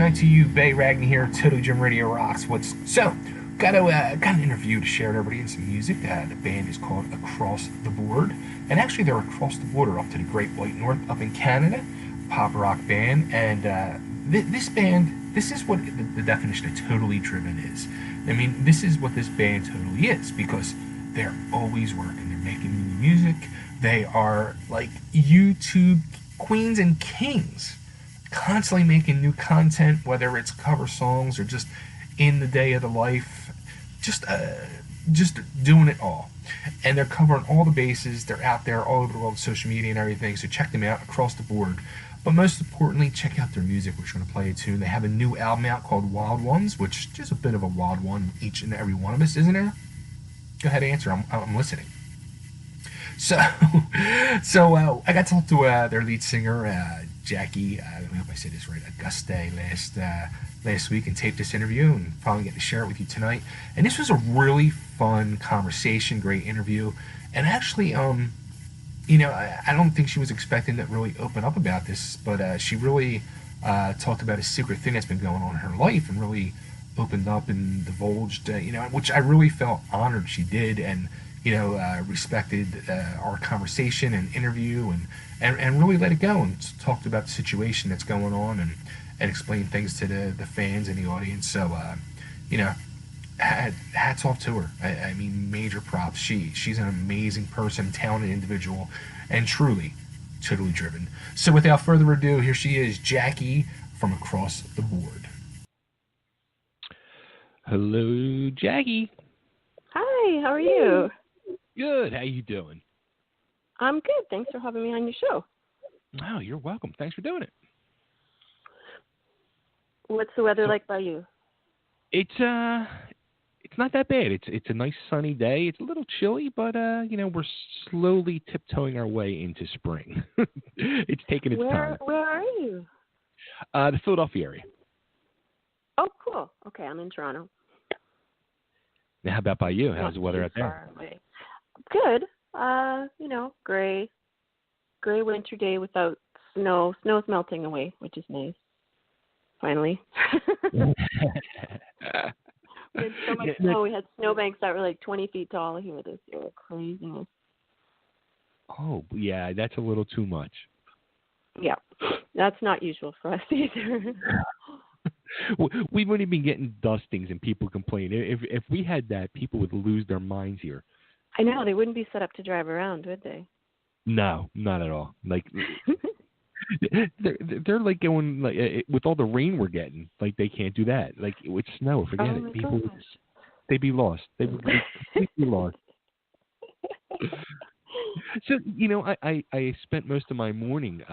night to you, Bay Ragni here. Total Gym Radio rocks. What's so? Got an interview to share with everybody and some music. The band is called Across the Board, and actually they're across the border up to the Great White North, up in Canada. Pop rock band, and this band. This is what the definition of totally driven is. I mean, this is what this band totally is because they're always working. They're making new music. They are like YouTube queens and kings, constantly making new content, whether it's cover songs or just in the day of the life, just just doing it all. And they're covering all the bases. They're out there all over the world, social media and everything. So check them out across the board. But most importantly, check out their music. We're going to play a tune. They have a new album out called Wild Ones, which is a bit of a wild one, each and every one of us, isn't there? Go ahead, answer. I'm listening. So, I got to talk to their lead singer, Jackie. I hope I said this right. Auguste last week, and taped this interview, and finally get to share it with you tonight. And this was a really fun conversation, great interview, and actually, I don't think she was expecting to really open up about this, but she really talked about a secret thing that's been going on in her life, and really opened up and divulged, which I really felt honored she did, and respected our conversation and interview, and really let it go and talked about the situation that's going on, and explained things to the fans and the audience. So, hats off to her. I mean, major props. She's an amazing person, talented individual, and truly, totally driven. So without further ado, here she is, Jackie from Across the Board. Hello, Jackie. Hi, how are you? Good. How you doing? I'm good. Thanks for having me on your show. Oh, you're welcome. Thanks for doing it. What's the weather like by you? It's not that bad. It's a nice sunny day. It's a little chilly, but we're slowly tiptoeing our way into spring. It's taking its time. Where are you? The Philadelphia area. Oh, cool. Okay, I'm in Toronto. Now, how about by you? How's the weather out there? Good. Gray winter day without snow. Snow's melting away, which is nice. Finally. We had so much snow. We had snowbanks that were like 20 feet tall here this year. Craziness. Oh, yeah, that's a little too much. Yeah, that's not usual for us either. We've only been getting dustings and people complain. If we had that, people would lose their minds here. I know. They wouldn't be set up to drive around, would they? No, not at all. Like, they're like going, like, with all the rain we're getting, like, they can't do that. Like, with snow, forget it. People, they'd be lost. They would be completely lost. So, I spent most of my morning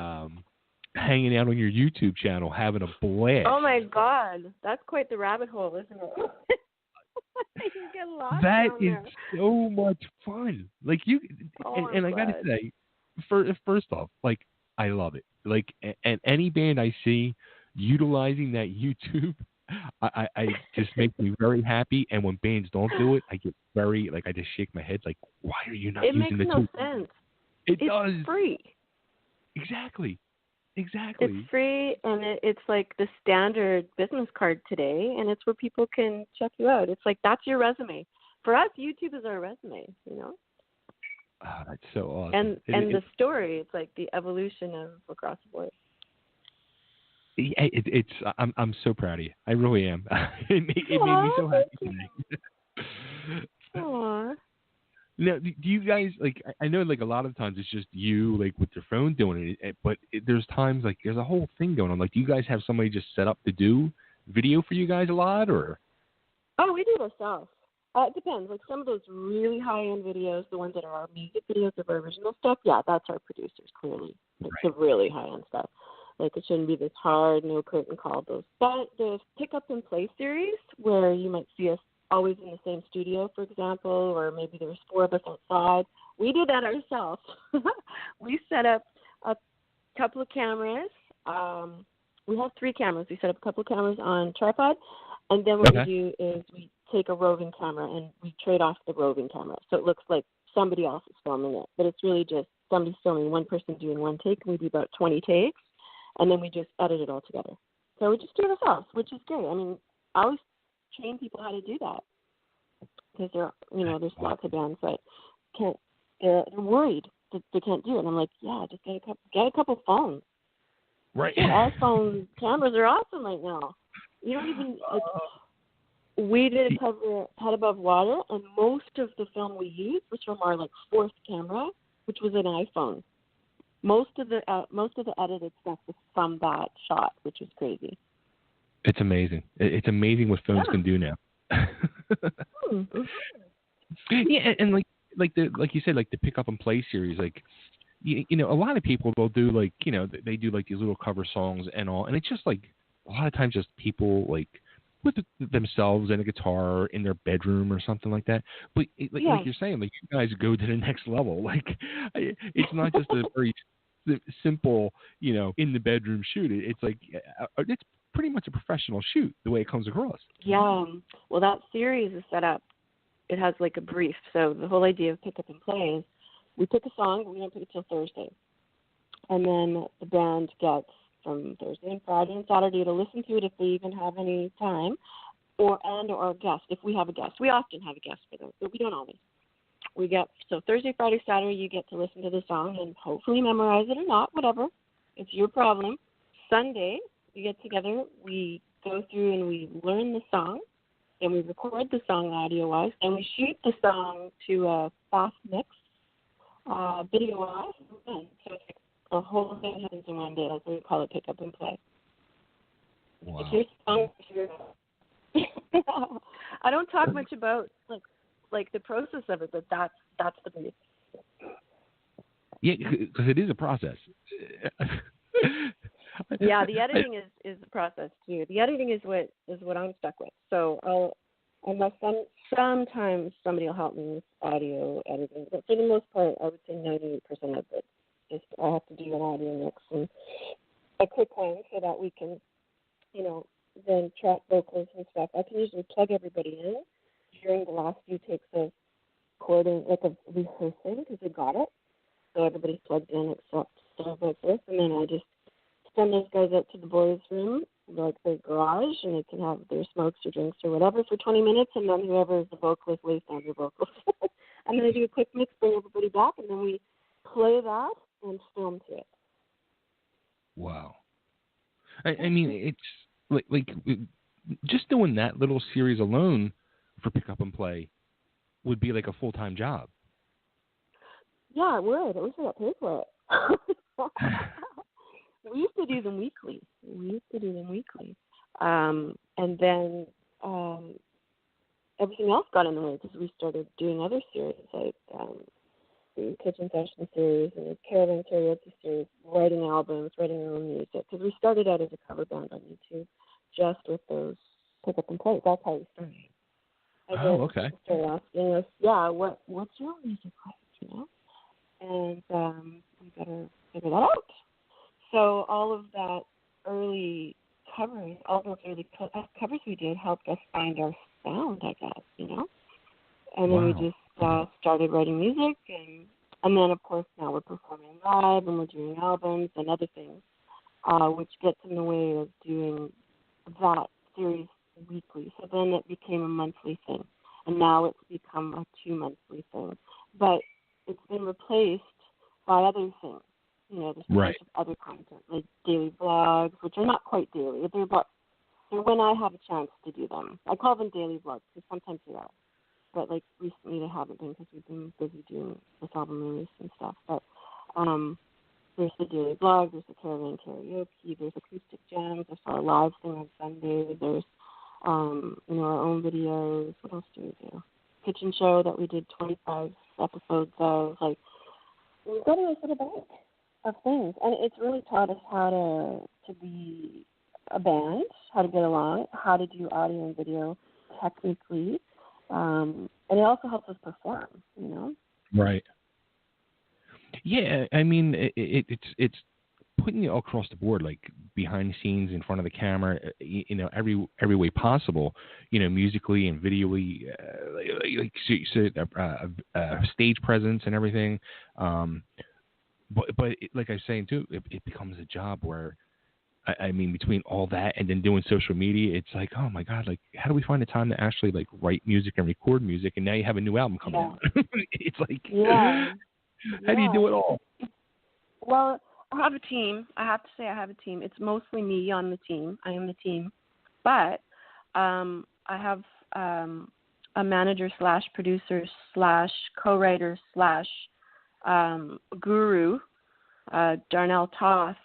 hanging out on your YouTube channel, having a blast. Oh my God, that's quite the rabbit hole, isn't it? You get lost that down is there. so much fun. Like and I gotta say, first off, like, I love it. Like, and any band I see utilizing that YouTube, I just makes me very happy. And when bands don't do it, I get very, like, I just shake my head, like, why are you not using the tool? It makes no sense. It's does. Free. Exactly. It's free, and it's like the standard business card today, and it's where people can check you out. It's like, that's your resume. For us, YouTube is our resume, Oh, that's so awesome. And the story, it's like the evolution of Across the Board. I'm so proud of you. I really am. It made me so happy today. Aww. Now, do you guys, like, I know, like, a lot of times it's just you, like, with your phone doing it, but there's times, like, there's a whole thing going on. Like, do you guys have somebody just set up to do video for you guys a lot, or? Oh, we do it ourselves. It depends. Like, some of those really high-end videos, the ones that are our music videos of our original stuff, yeah, that's our producers, clearly. Like, the really high-end stuff. Like, it shouldn't be this hard, no curtain call. But the Pick Up and Play series, where you might see us always in the same studio, for example, or maybe there's 4 of us outside. We did that ourselves. We set up a couple of cameras. We have 3 cameras. We set up a couple of cameras on tripod, and then what we do is we take a roving camera and we trade off the roving camera. So it looks like somebody else is filming it, but it's really just somebody's filming, one person doing one take. We do about 20 takes, and then we just edit it all together. So we just do it ourselves, which is great. I mean, I always train people how to do that because there's lots of bands that can't. They're worried that they can't do it. And I'm like, yeah, just get a couple phones. Right. iPhone cameras are awesome right now. You don't even we did a cover Head Above Water, and most of the film we used was from our fourth camera, which was an iPhone. Most of the edited stuff was from that shot, which was crazy. It's amazing. It's amazing what phones can do now. Yeah, and like you said, like the Pick Up and Play series, like a lot of people they'll do they do like these little cover songs and all, and it's just like a lot of times just people like with themselves and a guitar in their bedroom or something like that. But like you're saying, like you guys go to the next level. Like it's not just a very simple, in the bedroom shoot. It's like it's pretty much a professional shoot the way it comes across. Yeah. Well, that series is set up. It has like a brief. So the whole idea of Pick Up and Play is we pick a song, but we don't pick it till Thursday. And then the band gets from Thursday and Friday and Saturday to listen to it if they even have any time, or a guest if we have a guest. We often have a guest for them, but we don't always. So Thursday, Friday, Saturday, you get to listen to the song and hopefully memorize it or not, whatever. It's your problem. Sunday, we get together, we go through and we learn the song, and we record the song audio-wise, and we shoot the song to a fast mix video-wise. So it's like the whole thing happens in one day. That's what we call it, Pick Up and Play. Wow. It's your song. I don't talk much about like the process of it, but that's the brief. Yeah, because it is a process. Yeah, the editing is the process too. The editing is what I'm stuck with. So sometimes somebody will help me with audio editing, but for the most part, I would say 98% of it is I have to do an audio mix and a quick one so that we can, then track vocals and stuff. I can usually plug everybody in during the last few takes of recording, like of rehearsing, because I got it. So everybody's plugged in except the vocalist, and then I just send those guys out to the boys' room, like their garage, and they can have their smokes or drinks or whatever for 20 minutes, and then whoever is the vocalist lays down their vocals. And then I do a quick mix, bring everybody back, and then we play that and film to it. Wow. I mean, it's like just doing that little series alone for Pick Up and Play would be like a full-time job. Yeah, it would. I wish I got paid for it. We used to do them weekly. And then everything else got in the way because we started doing other series like the Kitchen Session series and the Caravan Karaoke series, writing albums, writing our own music. Because we started out as a cover band on YouTube just with those Pick Up and Play. That's how we started. And okay. They started asking us, what's your music like, And we better figure that out. So all of that early covers, all those early covers we did helped us find our sound, I guess, And then we just started writing music, and then, of course, now we're performing live, and we're doing albums and other things, which gets in the way of doing that series weekly. So then it became a monthly thing, and now it's become a 2-monthly thing. But it's been replaced by other things. There's a bunch of other content, like daily vlogs, which are not quite daily. They're when I have a chance to do them. I call them daily vlogs because sometimes they are. But, recently they haven't been because we've been busy doing this album release and stuff. But there's the daily vlog, there's the Caravan Karaoke, there's acoustic jams, there's our live thing on Sunday, there's, our own videos. What else do we do? Kitchen show that we did 25 episodes of. We've got a little bit of things. And it's really taught us how to be a band, how to get along, how to do audio and video technically. And it also helps us perform, Right. Yeah, I mean, it's putting you across the board, like behind the scenes, in front of the camera, every way possible, musically and videoly, stage presence and everything. But like I was saying too, it becomes a job where I mean, between all that and then doing social media, it's like, oh my God, like, how do we find the time to actually like write music and record music? And now you have a new album coming out. It's like, how do you do it all? Well, I have a team. I have to say I have a team. It's mostly me on the team. I am the team. But I have a manager / producer / co-writer / guru, Darnell Toth,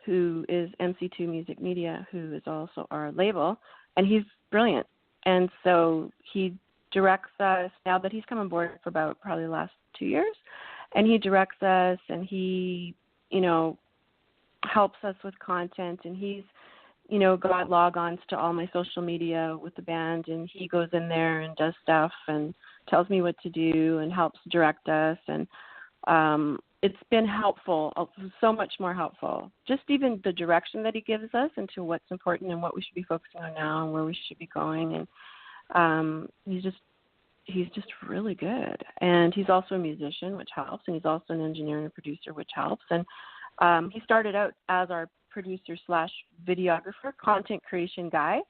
who is MC2 Music Media, who is also our label, and he's brilliant. And so he directs us, now that he's come on board for about probably the last 2 years, and he directs us, and he, helps us with content, and he's, got log-ons to all my social media with the band, and he goes in there and does stuff and tells me what to do and helps direct us, and it's been helpful, so much more helpful. Just even the direction that he gives us into what's important and what we should be focusing on now and where we should be going. And he's just really good. And he's also a musician, which helps. And he's also an engineer and a producer, which helps. And he started out as our producer / videographer, content creation guy,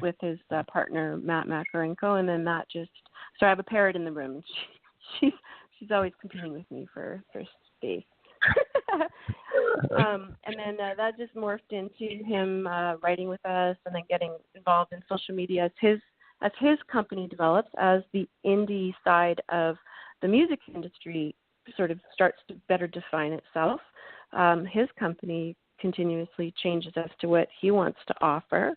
with his partner, Matt Makarenko. And then so I have a parrot in the room. She's always competing with me for space. And then that just morphed into him writing with us and then getting involved in social media as his company develops, as the indie side of the music industry sort of starts to better define itself. His company continuously changes as to what he wants to offer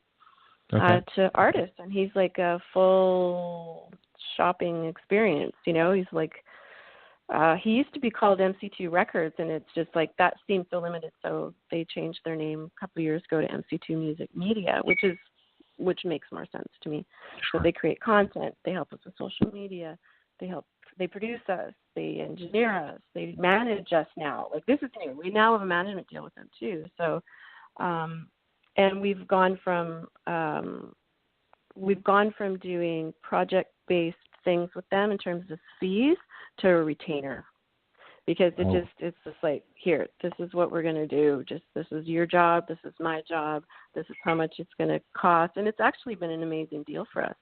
to artists. And he's like a full shopping experience, He's like, he used to be called MC2 Records, and it's just like that seemed so limited, so they changed their name a couple of years ago to MC2 Music Media, which makes more sense to me. So they create content, they help us with social media, they produce us, they engineer us, they manage us now. Like, this is new. We now have a management deal with them too. So, and we've gone from doing project-based things with them in terms of fees to a retainer, because it's just like, here, this is what we're going to do. Just, this is your job. This is my job. This is how much it's going to cost. And it's actually been an amazing deal for us.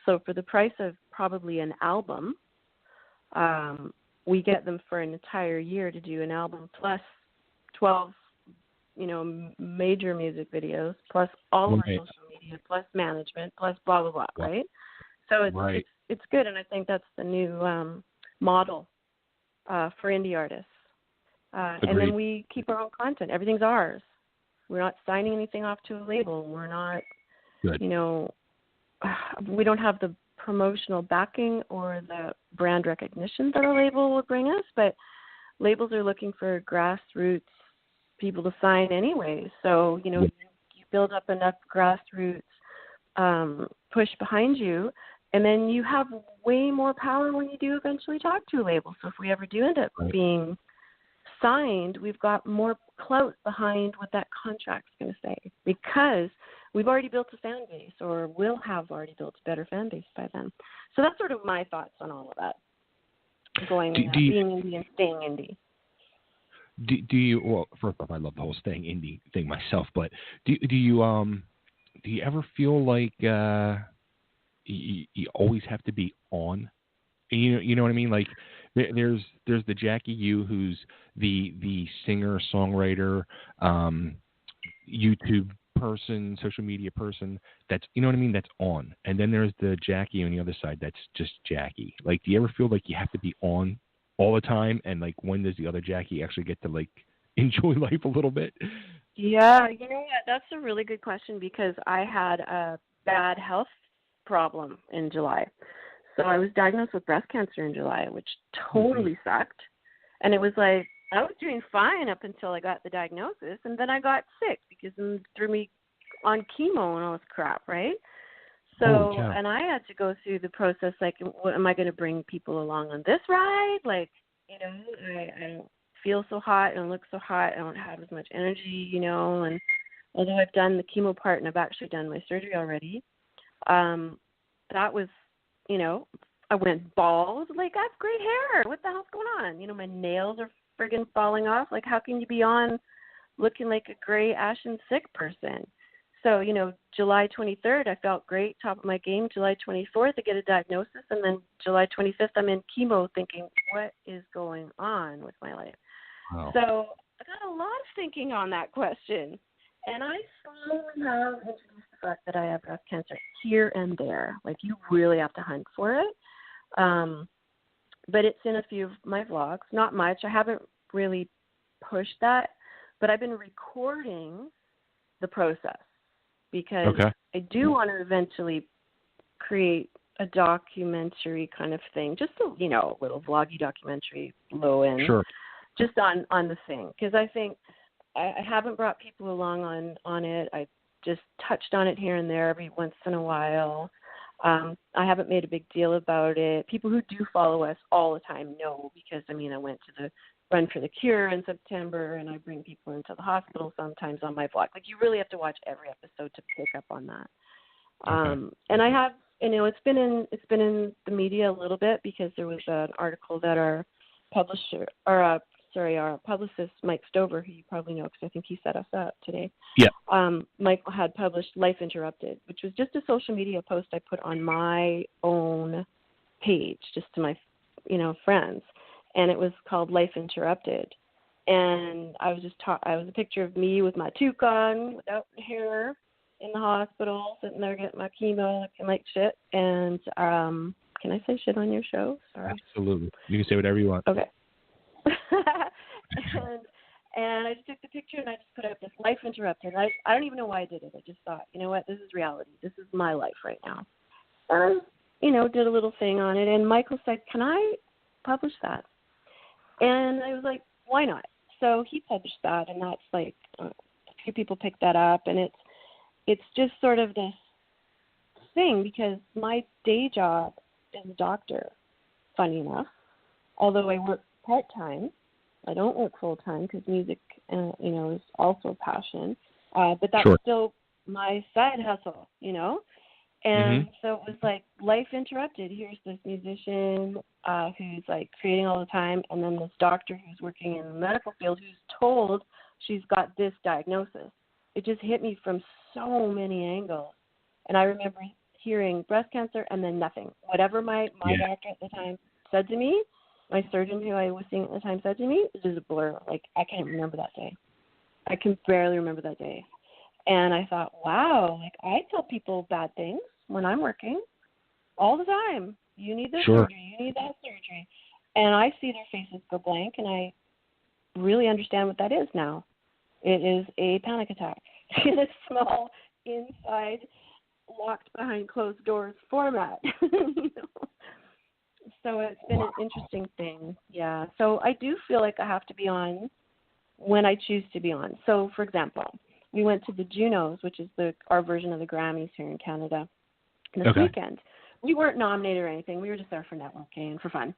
So for the price of probably an album, we get them for an entire year to do an album plus 12, major music videos, plus all of our social media, plus management, plus blah, blah, blah, right? So it's good, and I think that's the new model for indie artists. And then we keep our own content. Everything's ours. We're not signing anything off to a label. We're not, we don't have the promotional backing or the brand recognition that a label would bring us, but labels are looking for grassroots people to sign anyway. So, you build up enough grassroots push behind you, and then you have way more power when you do eventually talk to a label. So if we ever do end up being signed, we've got more clout behind what that contract's going to say, because we've already built a fan base, or will have already built a better fan base by then. So that's sort of my thoughts on all of that, being indie and staying indie. Do you? Well, first off, I love the whole staying indie thing myself. But do you ever feel like you always have to be on? You know what I mean? Like there's the Jackie U, who's the singer, songwriter, YouTube person, social media person. That's, you know what I mean? That's on. And then there's the Jackie on the other side. That's just Jackie. Like, do you ever feel like you have to be on all the time? And like, when does the other Jackie actually get to like enjoy life a little bit? Yeah, that's a really good question, because I had a bad health problem in July. So I was diagnosed with breast cancer in July, which totally sucked. And it was like, I was doing fine up until I got the diagnosis, and then I got sick because it threw me on chemo and all this crap, right? So, and I had to go through the process, like, what, am I going to bring people along on this ride? Like, I don't feel so hot, I don't look so hot, I don't have as much energy, and although I've done the chemo part and I've actually done my surgery already, that was, I went bald, like, I have great hair, what the hell's going on? My nails are friggin' falling off. Like, how can you be on looking like a gray, ashen, sick person. So, July 23rd, I felt great, top of my game. July 24th, I get a diagnosis, and then July 25th, I'm in chemo thinking, what is going on with my life? Wow. So I got a lot of thinking on that question, and I slowly have introduced the fact that I have breast cancer here and there. Like, you really have to hunt for it. But it's in a few of my vlogs, not much. I haven't really pushed that, but I've been recording the process because I do want to eventually create a documentary kind of thing, just a little vloggy documentary, low end, just on the thing, because I think I haven't brought people along on it. I just touched on it here and there every once in a while. I haven't made a big deal about it. People who do follow us all the time know, because I went to the Run for the Cure in September, and I bring people into the hospital sometimes on my vlog. Like, you really have to watch every episode to pick up on that. And I have, it's been in the media a little bit, because there was an article that our publicist, Mike Stover, who you probably know because I think he set us up today. Yeah. Michael had published Life Interrupted, which was just a social media post I put on my own page, just to my, friends. And it was called Life Interrupted. And I was I was a picture of me with my toque on, without hair, in the hospital, sitting there getting my chemo, looking like shit. And can I say shit on your show? Sorry. Absolutely. You can say whatever you want. Okay. and I just took the picture and I just put up this Life Interrupted. I don't even know why I did it. I just thought, you know what, this is reality. This is my life right now. And I, did a little thing on it. And Michael said, can I publish that? And I was like, why not? So he published that, and that's like a few people picked that up, and it's just sort of this thing, because my day job is a doctor, funny enough. Although I work part-time, I don't work full-time because music, is also a passion. But that's still my side hustle, And so it was like Life Interrupted. Here's this musician who's like creating all the time, and then this doctor who's working in the medical field who's told she's got this diagnosis. It just hit me from so many angles. And I remember hearing breast cancer and then nothing. Whatever my doctor at the time said to me, my surgeon who I was seeing at the time said to me, it was a blur. Like, I can't remember that day. I can barely remember that day. And I thought, wow, like, I tell people bad things when I'm working all the time. You need this surgery, you need that surgery. And I see their faces go blank, and I really understand what that is now. It is a panic attack in a small, inside, locked behind closed doors format. So it's been an interesting thing. Yeah. So I do feel like I have to be on when I choose to be on. So, for example, we went to the Junos, which is our version of the Grammys here in Canada, this weekend. We weren't nominated or anything. We were just there for networking and for fun.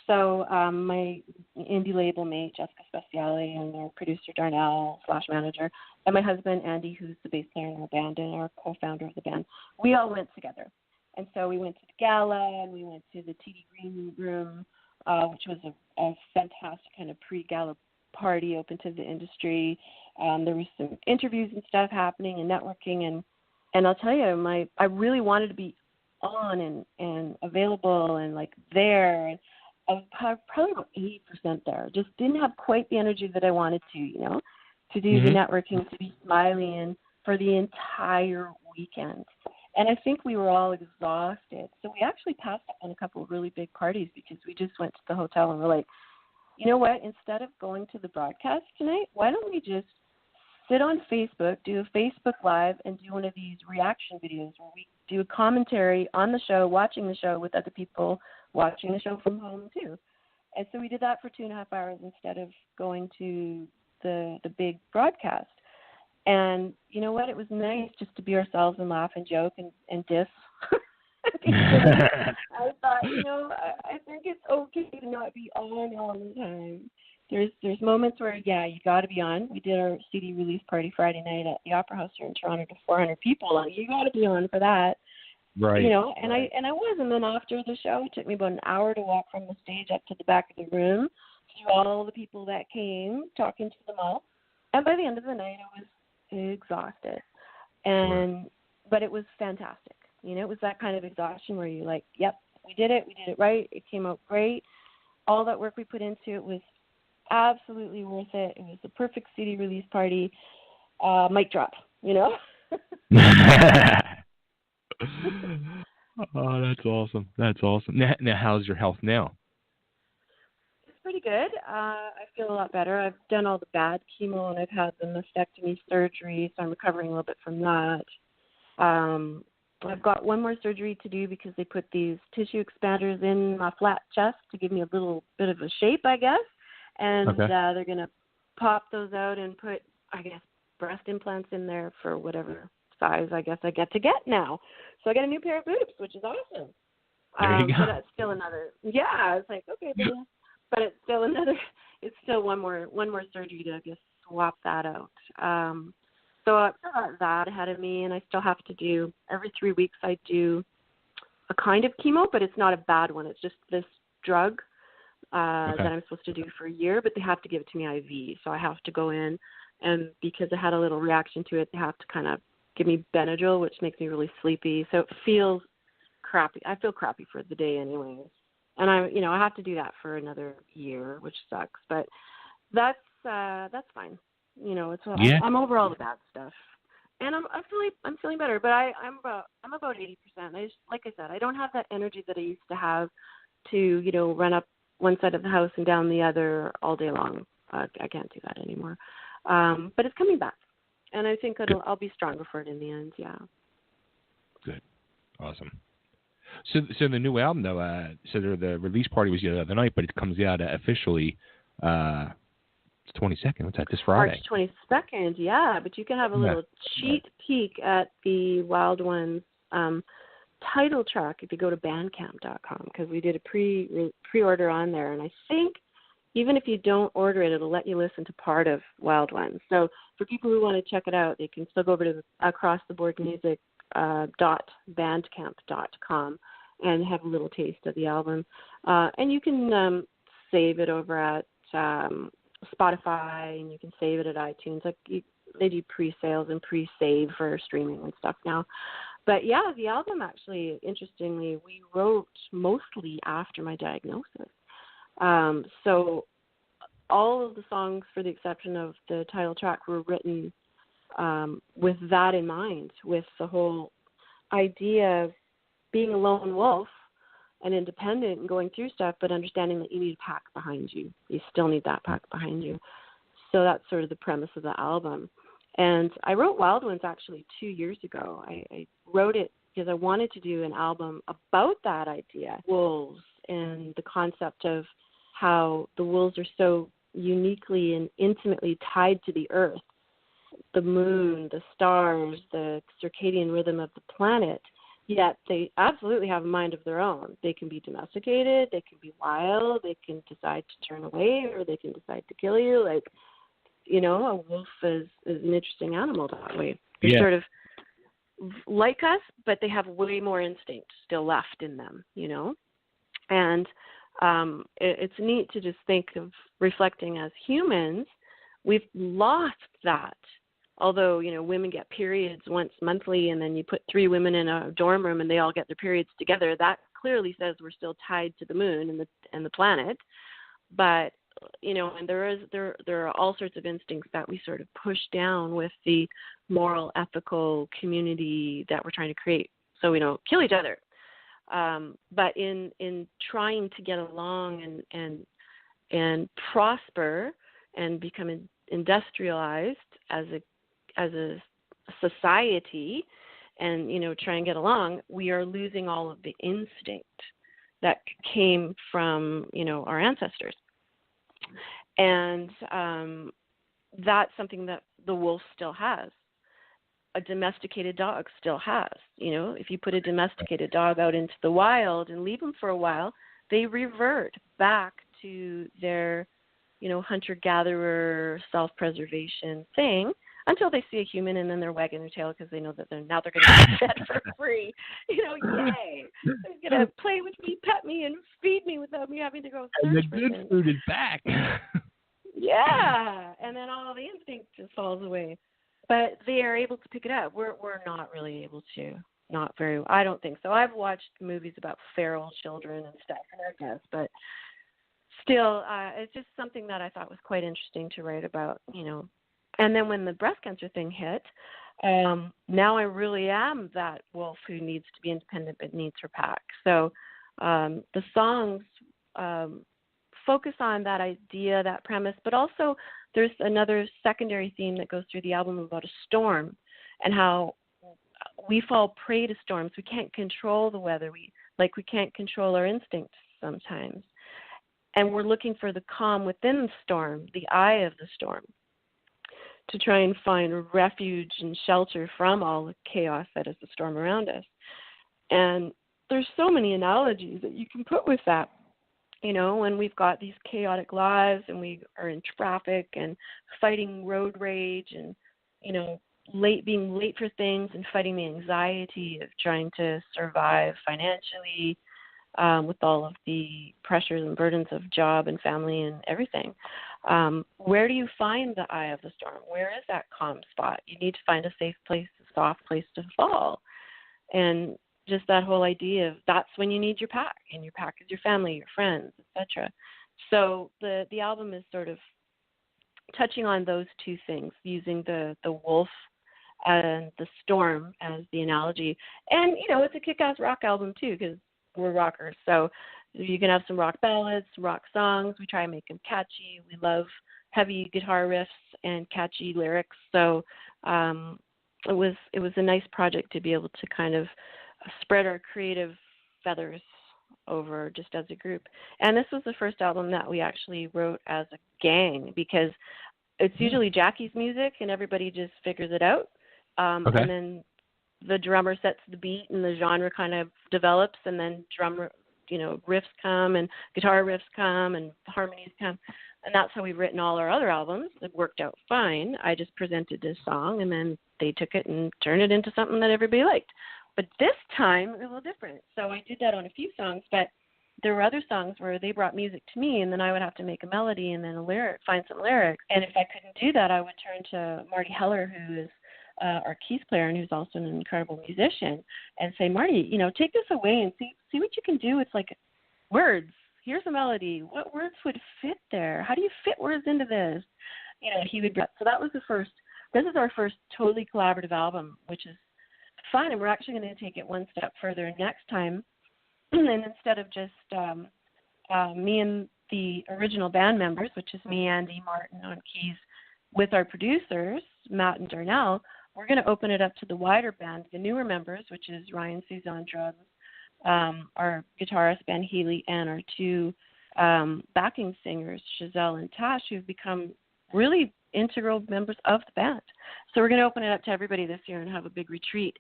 So my indie label mate, Jessica Speciale, and our producer, Darnell, / manager, and my husband, Andy, who's the bass player in our band and our co-founder of the band, we all went together. And so we went to the gala, and we went to the TD Green Room, which was a fantastic kind of pre-gala party open to the industry. There was some interviews and stuff happening and networking, and I'll tell you, I really wanted to be on and available and like there. And I was probably about 80% there. Just didn't have quite the energy that I wanted to do the networking, to be smiling for the entire weekend. And I think we were all exhausted. So we actually passed up on a couple of really big parties because we just went to the hotel and we're like, you know what, instead of going to the broadcast tonight, why don't we just sit on Facebook, do a Facebook Live, and do one of these reaction videos where we do a commentary on the show, watching the show with other people watching the show from home too. And so we did that for 2.5 hours instead of going to the big broadcast. And you know what? It was nice just to be ourselves and laugh and joke and diss. I thought, I think it's okay to not be on all the time. There's moments where, you got to be on. We did our CD release party Friday night at the Opera House here in Toronto to 400 people. You got to be on for that. Right. And I was. And then after the show, it took me about an hour to walk from the stage up to the back of the room through all the people that came, talking to them all. And by the end of the night, I was exhausted. But it was fantastic. It was that kind of exhaustion where you're like, yep, we did it right, it came out great. All that work we put into it was absolutely worth it. It was the perfect CD release party. Mic drop, Oh, that's awesome. That's awesome. Now, how's your health now? It's pretty good. I feel a lot better. I've done all the bad chemo, and I've had the mastectomy surgery, so I'm recovering a little bit from that. I've got one more surgery to do because they put these tissue expanders in my flat chest to give me a little bit of a shape, I guess. And they're going to pop those out and put, I guess, breast implants in there for whatever size I guess I get now. So I got a new pair of boobs, which is awesome. There you go. But that's still another. Yeah, it's like okay, but it's still another. It's still one more surgery to just swap that out. So I've still got that ahead of me, and I still have to do every 3 weeks. I do a kind of chemo, but it's not a bad one. It's just this drug that I'm supposed to do for a year, but they have to give it to me IV. So I have to go in, and because I had a little reaction to it, they have to kind of give me Benadryl, which makes me really sleepy. So it feels crappy. I feel crappy for the day anyways. And I have to do that for another year, which sucks. But that's fine. I'm over all the bad stuff, and I'm feeling better. But I'm about 80%. Like I said, I don't have that energy that I used to have to run up one side of the house and down the other all day long. I can't do that anymore. But it's coming back, and I think I'll be stronger for it in the end. Yeah. Good, awesome. So the new album though, the release party was the other night, but it comes out officially. 22nd. What's that? This Friday. March 22nd. Yeah, but you can have a little cheat peek at the Wild Ones title track if you go to Bandcamp.com, because we did a pre-order on there, and I think even if you don't order it, it'll let you listen to part of Wild Ones. So for people who want to check it out, they can still go over to acrosstheboardmusic.bandcamp.com and have a little taste of the album. And you can save it over at Spotify, and you can save it at iTunes. They do pre-sales and pre-save for streaming and stuff now. But yeah, the album actually, interestingly, we wrote mostly after my diagnosis. So all of the songs, for the exception of the title track, were written with that in mind, with the whole idea of being a lone wolf and independent and going through stuff, but understanding that you need a pack behind you. You still need that pack behind you. So that's sort of the premise of the album. And I wrote Wild Ones actually 2 years ago. I wrote it because I wanted to do an album about that idea, wolves, and the concept of how the wolves are so uniquely and intimately tied to the earth, the moon, the stars, the circadian rhythm of the planet, yet they absolutely have a mind of their own. They can be domesticated, they can be wild, they can decide to turn away, or they can decide to kill you. A wolf is an interesting animal that way. They're sort of like us, but they have way more instinct still left in them, And it's neat to just think of reflecting as humans, we've lost that. Although, women get periods once monthly, and then you put 3 women in a dorm room and they all get their periods together, that clearly says we're still tied to the moon and the planet. But, and there are all sorts of instincts that we sort of push down with the moral, ethical community that we're trying to create, so we don't kill each other. But in trying to get along and prosper and become industrialized as a society, and try and get along, we are losing all of the instinct that came from our ancestors. And that's something that the wolf still has. A domesticated dog still has. If you put a domesticated dog out into the wild and leave them for a while, they revert back to their, hunter-gatherer, self-preservation thing until they see a human, and then they're wagging their tail because they know that they're going to get fed for free. Yay! They're going to play with me, pet me, and feed me without me having to go search and the for good things. food is back. Yeah, and then all the instinct just falls away. But they are able to pick it up. We're not really able to. Not very. I don't think so. I've watched movies about feral children and stuff, and I guess, but still, it's just something that I thought was quite interesting to write about. And then when the breast cancer thing hit, now I really am that wolf who needs to be independent but needs her pack. So the songs focus on that idea, that premise, but also there's another secondary theme that goes through the album about a storm and how we fall prey to storms. We can't control the weather. We can't control our instincts sometimes. And we're looking for the calm within the storm, the eye of the storm, to try and find refuge and shelter from all the chaos that is the storm around us. And there's so many analogies that you can put with that. When we've got these chaotic lives and we are in traffic and fighting road rage and, being late for things and fighting the anxiety of trying to survive financially with all of the pressures and burdens of job and family and everything. Where do you find the eye of the storm? Where is that calm spot? You need to find a safe place, a soft place to fall. And just that whole idea of that's when you need your pack, and your pack is your family, your friends, etc. So the album is sort of touching on those two things, using the wolf and the storm as the analogy. And, it's a kick-ass rock album too, because we're rockers. So you can have some rock ballads, some rock songs. We try and make them catchy. We love heavy guitar riffs and catchy lyrics. So it was a nice project to be able to kind of spread our creative feathers over just as a group. And this was the first album that we actually wrote as a gang, because it's usually Jackie's music and everybody just figures it out. Okay. And then the drummer sets the beat and the genre kind of develops, and then riffs come and guitar riffs come and harmonies come. And that's how we've written all our other albums. It worked out fine. I just presented this song, and then they took it and turned it into something that everybody liked. But this time, it was a little different. So I did that on a few songs, but there were other songs where they brought music to me, and then I would have to make a melody and then find some lyrics. And if I couldn't do that, I would turn to Marty Heller, who is our keys player and who's also an incredible musician, and say, Marty, take this away and see what you can do with, like, words. Here's a melody. What words would fit there? How do you fit words into this? He would. So that was the first. This is our first totally collaborative album, which is fun, and we're actually going to take it one step further next time. And instead of just me and the original band members, which is me, Andy, Martin on keys, with our producers, Matt and Darnell, we're going to open it up to the wider band, the newer members, which is Ryan Souza on drums, our guitarist, Ben Healy, and our two backing singers, Giselle and Tash, who've become really integral members of the band. So we're going to open it up to everybody this year and have a big retreat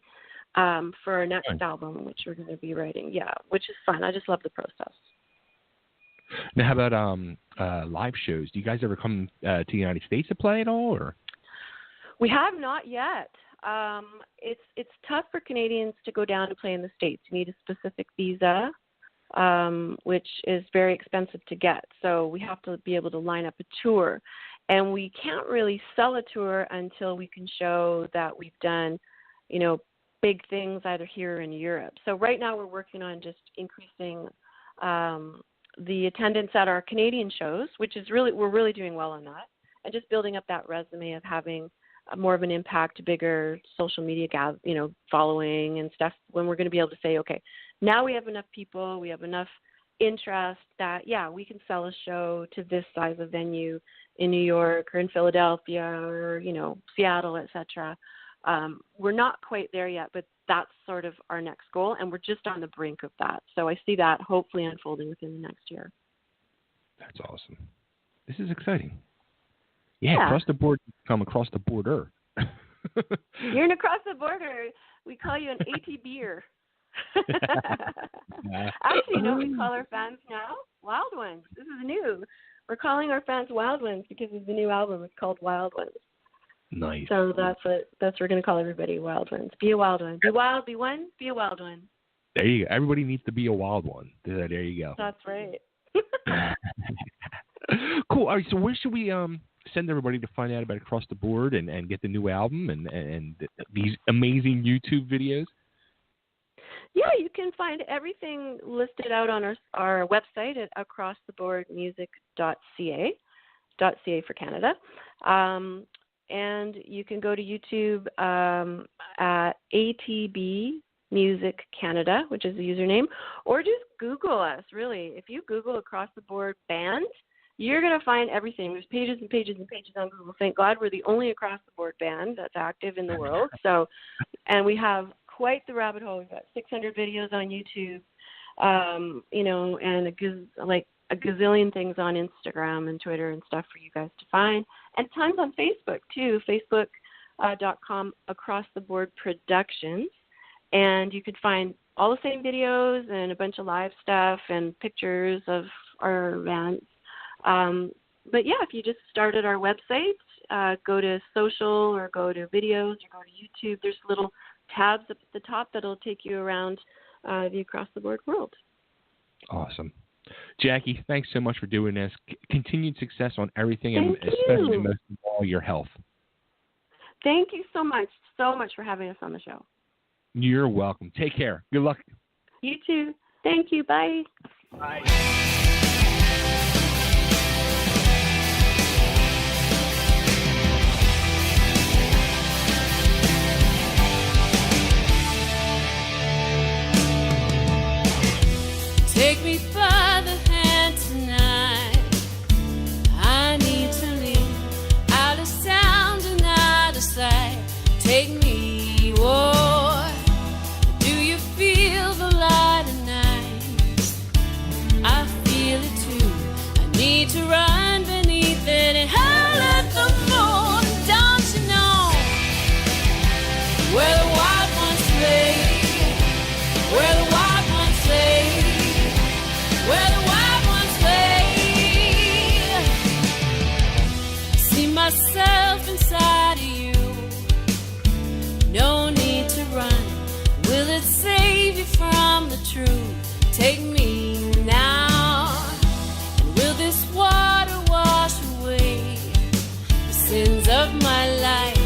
for our next album, which we're going to be writing. Yeah, which is fun. I just love the process. Now, how about live shows? Do you guys ever come to the United States to play at all, or? We have not yet. It's tough for Canadians to go down and play in the States. You need a specific visa, which is very expensive to get. So we have to be able to line up a tour. And we can't really sell a tour until we can show that we've done, big things either here or in Europe. So right now we're working on just increasing the attendance at our Canadian shows, which is we're really doing well on that, and just building up that resume of having more of an impact, bigger social media, following and stuff, when we're going to be able to say, okay, now we have enough people, we have enough interest that, we can sell a show to this size of venue in New York or in Philadelphia or, Seattle, etc. We're not quite there yet, but that's sort of our next goal, and we're just on the brink of that. So I see that hopefully unfolding within the next year. That's awesome. This is exciting. Yeah, across the board, come across the border. You're an across the border. We call you an ATBer. Actually, what we call our fans now? Wild Ones. This is new. We're calling our fans Wild Ones because of the new album. It's called Wild Ones. Nice. So that's what we're going to call everybody, Wild Ones. Be a wild one. Be wild, be one, be a wild one. There you go. Everybody needs to be a wild one. There you go. That's right. Cool. All right. So where should we send everybody to find out about Across the Board and get the new album and these amazing YouTube videos? Yeah, you can find everything listed out on our website at acrosstheboardmusic.ca, .ca for Canada. And you can go to YouTube at ATB Music Canada, which is the username, or just Google us, really. If you Google Across the Board band, you're going to find everything. There's pages and pages and pages on Google. Thank God we're the only Across the Board band that's active in the world. So, and we have quite the rabbit hole. We've got 600 videos on YouTube, and a gazillion things on Instagram and Twitter and stuff for you guys to find, and tons on Facebook too. Facebook.com Across the Board Productions, and you can find all the same videos and a bunch of live stuff and pictures of our events. But yeah, if you just start at our website, go to social or go to videos or go to YouTube, there's little tabs up at the top that'll take you around the Across the Board world. Awesome. Jackie, thanks so much for doing this. Continued success on everything, Thank and especially you. most of all, your health. Thank you so much for having us on the show. You're welcome. Take care. Good luck. You too. Thank you. Bye. Bye. Take me by the hand tonight. I need to leave out of sound and out of sight. Take me, whoa. Do you feel the light at night? I feel it too. I need to run beneath it and howl at the moon. Don't you know where the wild ones play? Where the wild ones play? Where the wild ones play. See myself inside of you. No need to run. Will it save you from the truth? Take me now. And will this water wash away the sins of my life?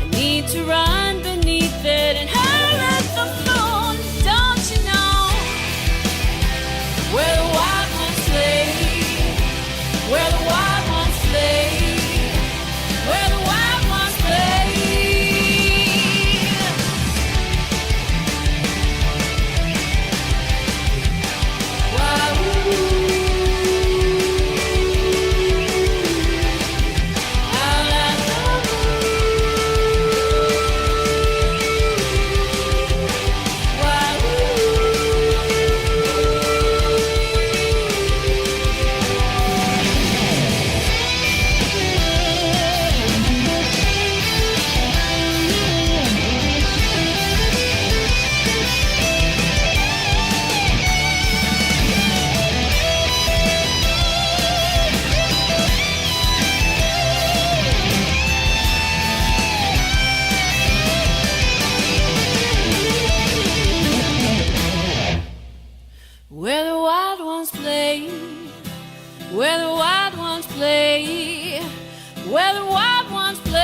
I need to run beneath it and howl at the moon. Don't you know where the wild ones play? Where the wild ones play? Where the wild ones play? Where the wild ones play, where the wild ones play, where the wild ones play.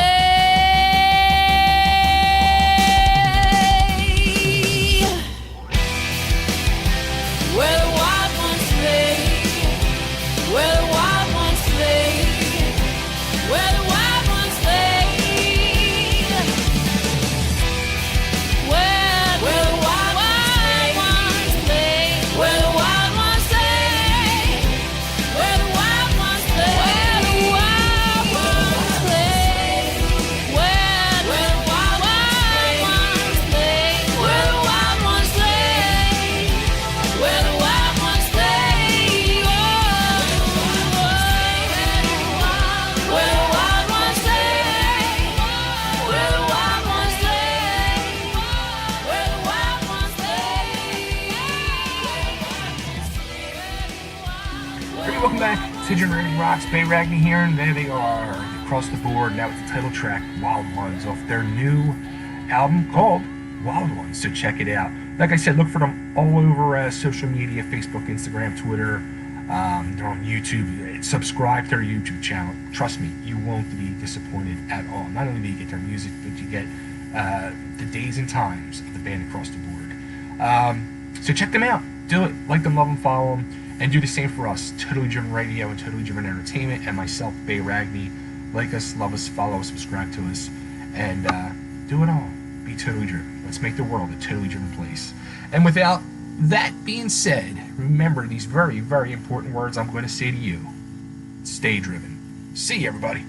Where the wild ones play, where the wild ones play, where the wild ones play. Where the wild ones play, where the wild ones play, where the wild ones play, where the wild ones play, where the wild ones play, where the wild ones play, where the wild ones play, where the wild ones play, where the wild ones play, where the wild ones play. Hey, welcome back to Generating Rocks. Bay Ragni here, and there they are, Across the Board. Now with the title track Wild Ones off their new album called Wild Ones. So check it out. Like I said, look for them all over social media: Facebook, Instagram, Twitter, They're on YouTube. Subscribe to their YouTube channel. Trust me, you won't be disappointed at all. Not only do you get their music, but you get the days and times of the band across the board. So check them out. Do it. Like them, love them, follow them. And do the same for us, Totally Driven Radio and Totally Driven Entertainment, and myself, Bay Ragni. Like us, love us, follow us, subscribe to us, and do it all. Be totally driven. Let's make the world a totally driven place. And without that being said, remember these very, very important words I'm going to say to you. Stay driven. See you, everybody.